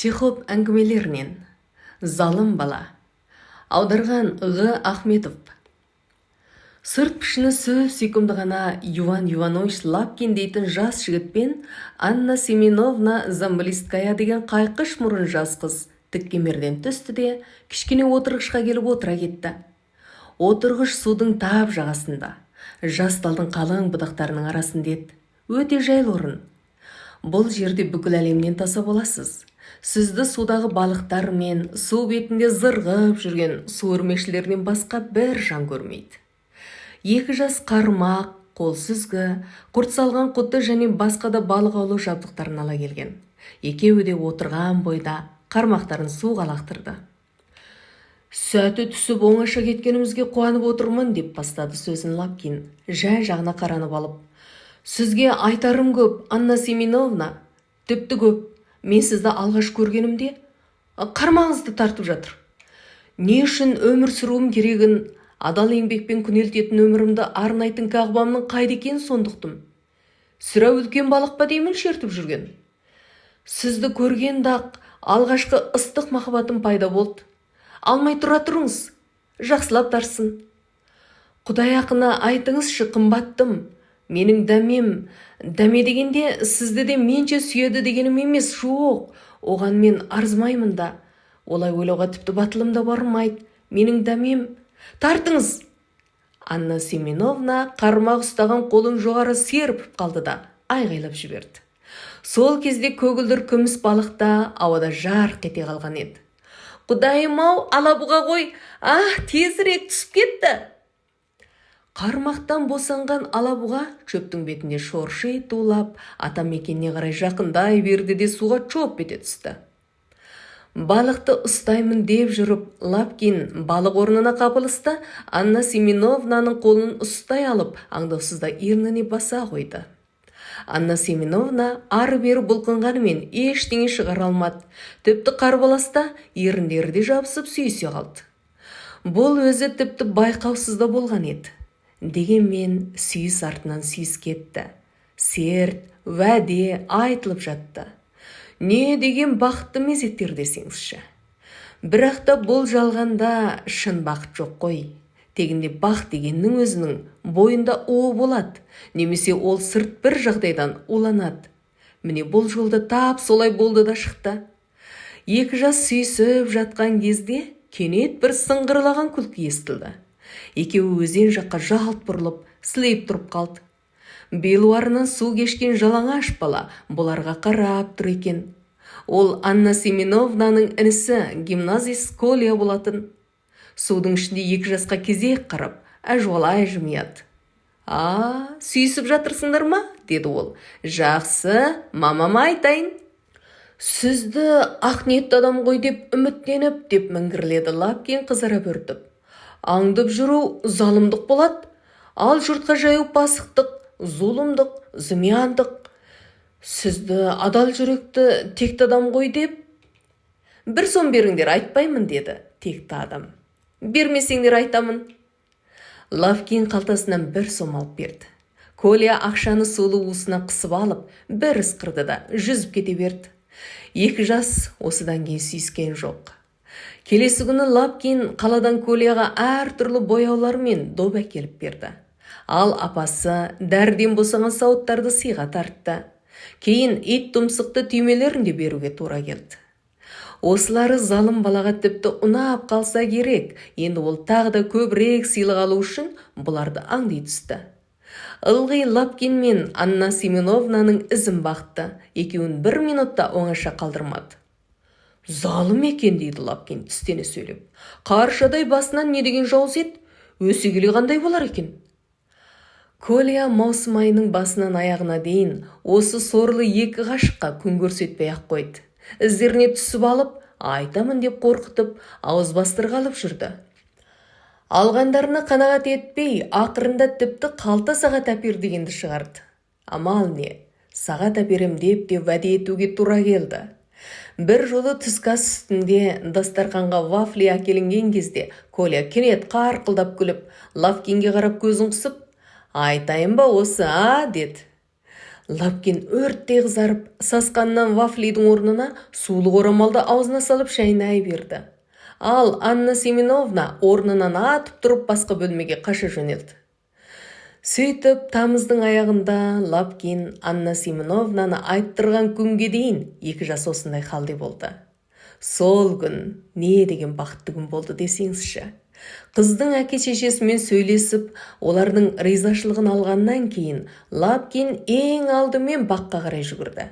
Чехов әңгімелерінен «Залым бала». Аударған Г. Ахметов. Сырт пішіні сүйкімді ғана Иван Иванович Лапкин дейтін жас жігітпен Анна Семеновна Замбалисткая деген қайқыш мұрын жас қыз тіккемерден түсті де кішкене отырғышқа келіп отыра кетті. Отырғыш судың тап жағасында, жас талдың қалың бұдақтарының арасында еді. Өте жайлы орын. Бұл жерде бүкіл әлемнен таса боласыз. Сізді судағы балықтар мен су бетінде зырғып жүрген су өрмекшілерінен басқа бір жан көрмейді. Екі жас қармақ, қол сүзгі, құрт салған құты және басқа да балық аулау жабдықтарын ала келген. Екеуі де отырған бойда қармақтарын суға лақтырды. Сәті түсіп оңаша кеткенімізге қуанып отырмын деп бастады сөзін Лапкин, жан-жағына қаранып алып. Сізге айтарым көп, Анна Семеновна, тіпті көп. Мен сізді алғаш көргенімде қармағыңызды тартып жатыр. Не үшін өмір сүруім керегін, адал еңбекпен күнелтетін өмірімді арнайтын қағбамның қайда екенін сондықтым. Сірә үлкен балық па деймін шертіп жүрген. Сізді көргенде-ақ алғашқы ыстық махаббатым пайда болды. Алмай тұра тұрыңыз, жақсылап тарсын. Құдай ақына айтыңызшы, қымбаттым. Менің дәме дегенде сізді де менше сүйеді дегенім емес, жоқ. Оған мен арзымаймын да. Олай ойлауға тіпті батылым да бармайды. Менің дәмем. Тартыңыз! Анна Семеновна қармақ ұстаған қолын жоғары серпіп қалды да айғайлап жіберді. Сол кезде көгілдір күміс балықта ауада жарқ ете қалған еді. Құдайым-ау, алабұға ғой, тезірек түсіп кетті. Қармақтан босанған алабұға шөптің бетінде шорши тулап, атамекеніне қарай жақындай берді де суға чоп ете түсті. Балықты ұстаймын деп жүріп, Лапкин балық орнына қапылысты, Анна Семеновнаның қолын ұстай алып, аңдаусызда ерніне баса қойды. Анна Семеновна ары-бері бұлқынғанымен ештеңе шығара алмады. Тіпті қарбаласта еріндері де жабысып сүйісе қалды. Бұл өзі тіпті байқаусызда болған еді. Дегенмен сүйіс артынан сүйіс кетті. Серт, уәде айтылып жатты. Не деген бақытты мезеттер десеңізші. Бірақ та бұл жалғанда шын бақыт жоқ қой. Тегінде бақыт дегеннің өзінің бойында уы болады, немесе ол сырт бір жағдайдан уланады. Міне бұл жолда тап солай болды да шықты. Екі жас сүйісіп жатқан кезде кенет бір сыңғырлаған күлкі естілді. Екеуі өзен жаққа жалт бұрылып, сілейіп тұрып қалды. Белуарынан су кешкен жалаңаш бала бұларға қарап тұр екен. Ол Анна Семеновнаның інісі гимназист Коля болатын. Судың ішінде екі жасқа кезек қарап, әжуалай жымияды. Сүйісіп жатырсыңдар ма? Деді ол. Жақсы, мамама айтайын. Сізді ақ ниетті адам ғой деп үміттеніп, деп міңгірледі Лапкин қызара бөртіп. Аңдып жүру залымдық болады, ал жұртқа жаю пасықтық, зұлымдық, зымияндық. Сізді адал жүректі текті адам ғой деп. Бір сом беріңдер, айтпаймын, деді текті адам. Бермесеңдер айтамын. Лапкин қалтасынан бір сом алып берді. Коля ақшаны солы уысына қысып алып, бір ысқырды да жүзіп кете берді. Екі жас осыдан кейін сүйіскен жоқ. Келесі күні Лапкин қаладан Коляға әр түрлі бояулар мен доп әкеліп берді. Ал апасы дәрден босаған сауыттарды сыйға тартты. Кейін ит тұмсықты түймелерін де беруге тура келді. Осылары залым балаға тіпті ұнап қалса керек, енді ол тағы да көбірек сыйлық алу үшін бұларды аңдай түсті. Ылғи Лапкин мен Анна Семеновнаның ізін бақты, екеуін бір минутта оңаша қалдырмады. Залым екен, дейді Лапкин тістене сөйлеп. Қаршадай басынан не деген жауыз ет, өсе келе қандай болар екен? Коля маусым айының басынан аяғына дейін осы сорлы екі ғашыққа күн көрсетпей ақ қойды. Іздеріне түсіп алып, айтамын деп қорқытып, ауыз бастырғалып жүрді. Алғандарына қанағат етпей, ақырында тіпті қалта сағат әпер дегенді шығарды. Амал не, сағат әперем деп уәде етуге тура келді. Бір жолы түскі ас үстінде дастарханға вафли әкелінген кезде Коля кенет қарқылдап күліп, Лапкинге қарап көзін қысып, айтайын ба осы, деді. Лапкин өрттей қызарып, сасқаннан вафлидің орнына сулы орамалды аузына салып шайнай берді. Ал Анна Семеновна орнынан атып тұрып басқа бөлмеге қаша жөнелді. Сөйтіп, тамыздың аяғында Лапкин Анна Семеновнаны айттырған күнге дейін 2 жас осындай халде болды. Сол күн не деген бақытты күн болды десеңізші. Қыздың әке-шешесімен сөйлесіп, олардың ризашылығын алғаннан кейін Лапкин ең алдымен баққа қарай жүгірді.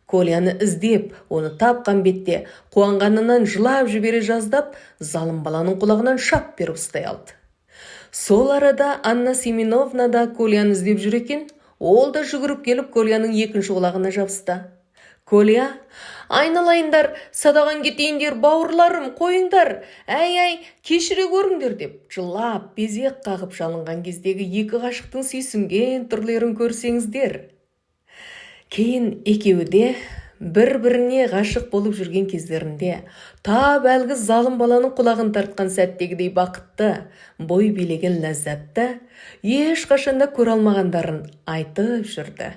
Коляны іздеп, оны тапқан бетте қуанғанынан жылап жібере жаздап, залым баланың құлағынан шап беріп ұстай алды. Сол арада Анна Семеновна да Коляны іздеп жүр екен, ол да жүгіріп келіп Коляның екінші құлағына жабысты. Коля: «Айналайындар, садаған кетейіндер, бауырларым, қойыңдар, әй, кешіре көріңдер» деп жылап, безек қағып жалынған кездегі 2 ғашықтың сүйсінген түрлерін көрсеңіздер. Кейін екеуі де бір-біріне ғашық болып жүрген кездерінде тап әлгі залым баланың құлағын тартқан сәттегідей бақытты, бой билеген ләззатты ешқашанда көре алмағандарын айтып жүрді.